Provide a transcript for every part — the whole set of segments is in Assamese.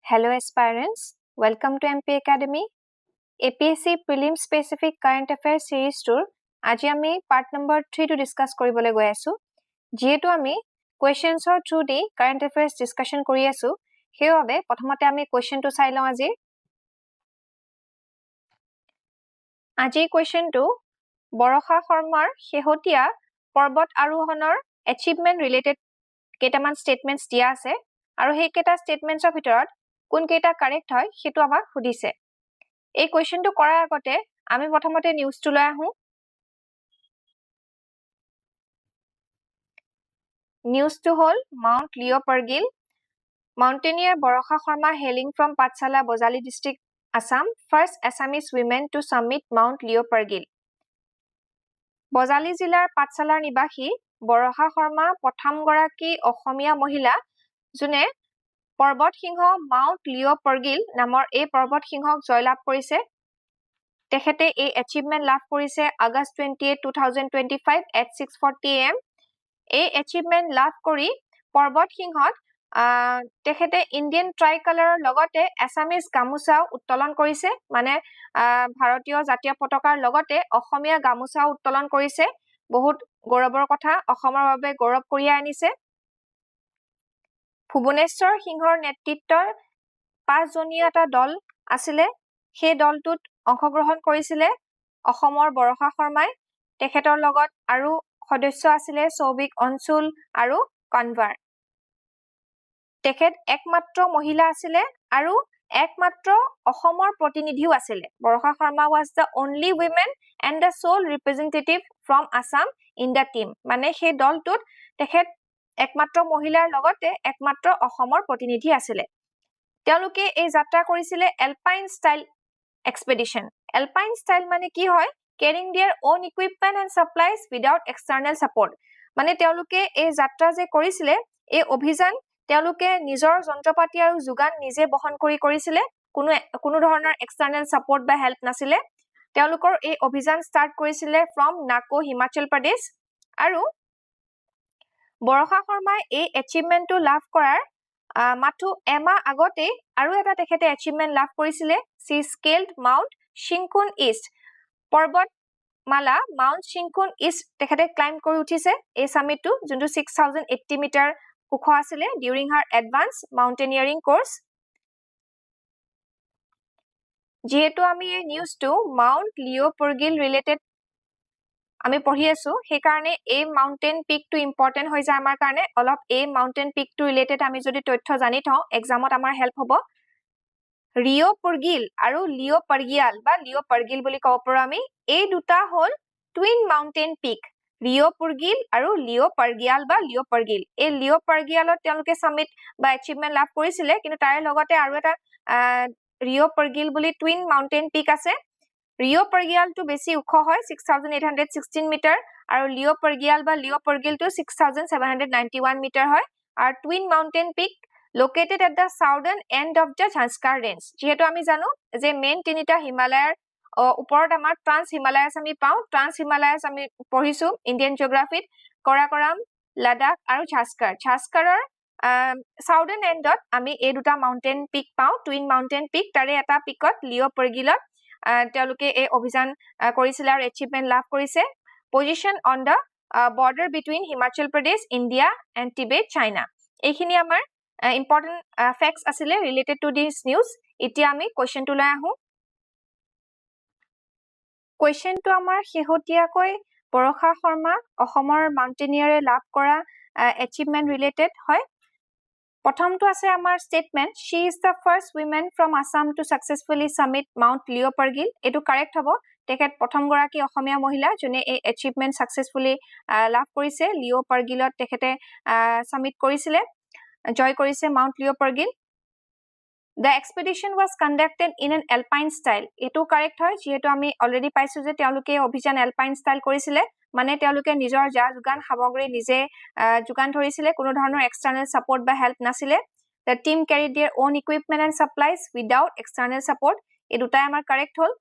Hello aspirants, welcome to MP Academy. APSC Prelim Specific Current Affairs Series Tour. Aji ami part number 3 to discuss koribole goi asu. Jehetu ami questions or through the current affairs discussion kori asu. Heobe prothomote ami question to sai lom aji. Aji question to Borokha Sharmar Shehotia Porbot Arohonor achievement related ketaman statements dia ase aru he keta statements of bitorat কোন কেটা কারেক্ট হয় সেটো আমাক সুধিছে এই কোৱেশ্চনটো কৰাৰ আগতে আমি প্ৰথমতে নিউজটো লৈ আহো নিউজটো হল mount Leo Pargil mountaineer Barkha Sharma hailing from Pathshala Bajali district Assam first Assamese women to summit mount Leo Pargil Bajali জিলাৰ পাঠশালাৰ নিবাসী বৰখা শৰ্মা প্ৰথম গৰাকী অসমীয়া মহিলা যোনে পৰ্বত সিংহ মাউন্ট লিও পাৰগিল নামৰ এই পৰ্বত সিংহক জয়লাভ কৰিছে তেখেতে এই এচিভমেন্ট লাভ কৰিছে আগষ্ট 28 2025 at 6:40 am এই এচিভমেন্ট লাভ কৰি পৰ্বত সিংহত তেখেতে ইন্ডিয়ান ট্ৰাই কালাৰৰ লগতে আসামিজ গামুচাও উত্তোলন কৰিছে মানে ভাৰতীয় জাতীয় পতাকাৰ লগতে অসমীয়া গামুচাও উত্তোলন কৰিছে বহুত গৌৰৱৰ কথা অসমৰ বাবে গৌৰৱ কঢ়িয়াই আনিছে ভুবনেশ্বৰ সিংহৰ নেতৃত্বৰ 5 জনীয়া এটা দল আছিল সেই দলটোত অংশগ্ৰহণ কৰিছিল অসমৰ বৰখা শৰ্মাই তেখেতৰ লগত আৰু সদস্য আছিল সৌবিক অঞ্চল আৰু কনভাৰ তেখেত একমাত্ৰ মহিলা আছিল আৰু একমাত্ৰ অসমৰ প্ৰতিনিধিও আছিল Barkha Sharma was the only woman and the sole representative from Assam in the team মানে সেই দলটোত তেখেত একমাত্ৰ মহিলাৰ লগতে একমাত্ৰ অসমৰ প্ৰতিনিধি আছিল তেওঁলোকে এই যাত্ৰা কৰিছিল Alpine style expedition Alpine style মানে কি হয় carrying their own equipment and supplies without external support মানে তেওঁলোকে এই যাত্ৰা যে কৰিছিল এই অভিযান তেওঁলোকে নিজৰ যন্ত্ৰপাতি আৰু যোগান নিজে বহন কৰি কৰিছিল কোনো ধৰণৰ এক্সটাৰ্নেল সাপোৰ্ট বা হেল্প নাছিল তেওঁলোকৰ এই অভিযান ষ্টাৰ্ট কৰিছিল ফ্ৰম নাকো হিমাচল প্ৰদেশ আৰু বৰখা শৰ্মাই এই এচিভমেন্টটো লাভ কৰাৰ মাথু এমা আগতে আৰু এটা তেখেতে এচিভমেন্ট লাভ কৰিছিল সি স্কেলড মাউন্ট শিংকুন ইষ্ট পৰ্বত মালা মাউন্ট শিংকুন ইষ্ট তেখেতে ক্লাইম্ব কৰি উঠিছে এই সামিটটো যোনটো 6080 মিটাৰ উখ আছিল ডিউৰিং হাৰ এডভান্স মাউন্টেনিয়াৰিং কোৰ্স যেহেতু আমি এই নিউজটো মাউন্ট লিও পাৰগিল ৰিলেটেড আমি পঢ়ি আছো সেই কাৰণে এই মাউন্টেন পিকটো ইম্পৰ্টেন্ট হৈ যায় আমাৰ কাৰণে অলপ এই মাউন্টেন পিকটো ৰিলেটেড আমি যদি তথ্য জানি থওঁ এক্সামত আমাৰ হেল্প হ'ব ৰিও পাৰগিল আৰু লিও পাৰগিয়াল বা লিও পাৰগিল বুলি কব পাৰো আমি এই দুটা হল টুইন মাউন্টেন পিক ৰিও পাৰগিল আৰু লিও পাৰগিয়াল বা লিও পাৰগিল এই লিও পাৰগিয়ালত তেওঁলোকে সামিট বা এচিভমেন্ট লাভ কৰিছিল কিন্তু তাৰে লগতে আৰু এটা ৰিও পাৰগিল বুলি টুইন মাউন্টেন পিক আছে ৰিও পাৰগিয়ালটো বেছি উখ হয় 6816 মিটাৰ আৰু লিও পাৰগিয়াল বা লিও পাৰগিলটো 6791 মিটাৰ হয় আৰু twin mountain peak located at the southern end of the Zanskar range যেহেতু আমি জানো যে মেইন তিনিটা হিমালয়ৰ ওপৰত আমাৰ ট্ৰান্স হিমালয়াছ আমি পাও ট্ৰান্স হিমালয়াছ আমি পঢ়িছো ইন্ডিয়ান জিওগ্ৰাফিত কৰাকৰাম লাডাখ আৰু ঝাস্কাৰৰ সাউদাৰ্ণ এন্ডত আমি এই দুটা মাউন্টেন পিক পাও টুইন মাউন্টেন পিক তাৰে এটা পিকত লিও পাৰগিলত তেওঁলোকে এই অভিযান কৰিছিল আৰু এচিভমেন্ট লাভ কৰিছে position on the border between Himachal Pradesh India and Tibet China এইখিনি আমাৰ important facts asile related to this news এতিয়া আমি কোৱেশ্চনটো লৈ আহো কোৱেশ্চনটো আমাৰ হেহতিয়াকৈ বৰখা শৰ্মা অসমৰ মাউন্টেনিয়াৰে লাভ কৰা achievement related হয় প্ৰথমটো আছে আমাৰ statement she is the first woman from Assam to successfully summit Mount Leo Pargil এটো কাৰেক্ট হ'ব তেখেত প্ৰথম গৰাকী অসমীয়া মহিলা যোনে এই achievement successfully লাভ কৰিছে লিও পাৰগিলত তেখেতে সামিট কৰিছিল জয় কৰিছে mount Leo Pargil The expedition was conducted in an alpine style এটো কাৰেক্ট হয় যেহেতু আমি অলৰেডি পাইছো যে তেওঁলোকে অভিযান alpine style কৰিছিল মানে তেওঁলোকে নিজৰ যা যোগান সামগ্ৰী নিজে যোগান ধৰিছিল কোনো ধৰণৰ এক্সটাৰ্নেল সাপোৰ্ট বা হেল্প নাছিল The team carried their own equipment and supplies without external support এই দুটাই আমাৰ কাৰেক্ট হল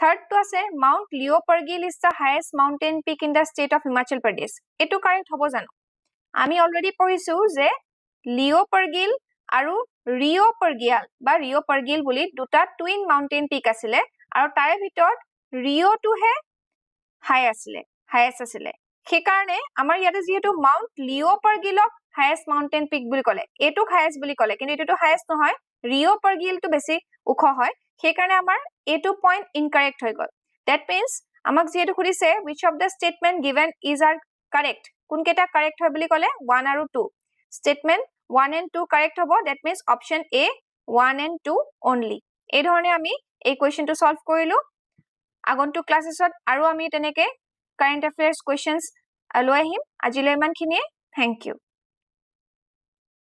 থাৰ্ড টো আছে Mount Leo Pargil is the highest mountain peak in the state of Himachal Pradesh এটো কাৰেক্ট হ'ব জানো আমি অলৰেডি পঢ়িছো যে লিও পাৰগিল আৰু ৰিঅ' পাৰ্গিয়াল বা ৰিঅ' পাৰ্গিল বুলি দুটা টুইন মাউণ্টেইন পিক আছিলে আৰু তাৰে ভিতৰত ৰিঅ'টোহে হাইয়েষ্ট আছিলে সেইকাৰণে আমাৰ ইয়াতে যিহেতু মাউণ্ট লিঅ' পাৰ্গিলক হাইয়েষ্ট মাউণ্টেইন পিক বুলি ক'লে এইটোক হাইয়েষ্ট বুলি ক'লে কিন্তু এইটোতো হাইয়েষ্ট নহয় ৰিঅ' পাৰ্গিলটো বেছি ওখ হয় সেইকাৰণে আমাৰ এইটো পইণ্ট ইনকাৰেক্ট হৈ গ'ল ডেট মিনছ আমাক যিহেতু সুধিছে which of the statement given is are correct কোনকেইটা কাৰেক্ট হয় বুলি ক'লে 1 আৰু 2 statement 1 and 2 কাৰেক্ট হ'ব that means option A 1 and 2 only এই ধৰণে আমি এই কোৱেশ্চনটো সলভ কৰিলো আগন্তুক ক্লাसेছত আৰু আমি তেনেকে কাৰেন্ট এফেয়াৰ্স কোৱেশ্চনছ লৈ আহিম আজিলৈ ইমানখিনিয়ে থ্যাংক ইউ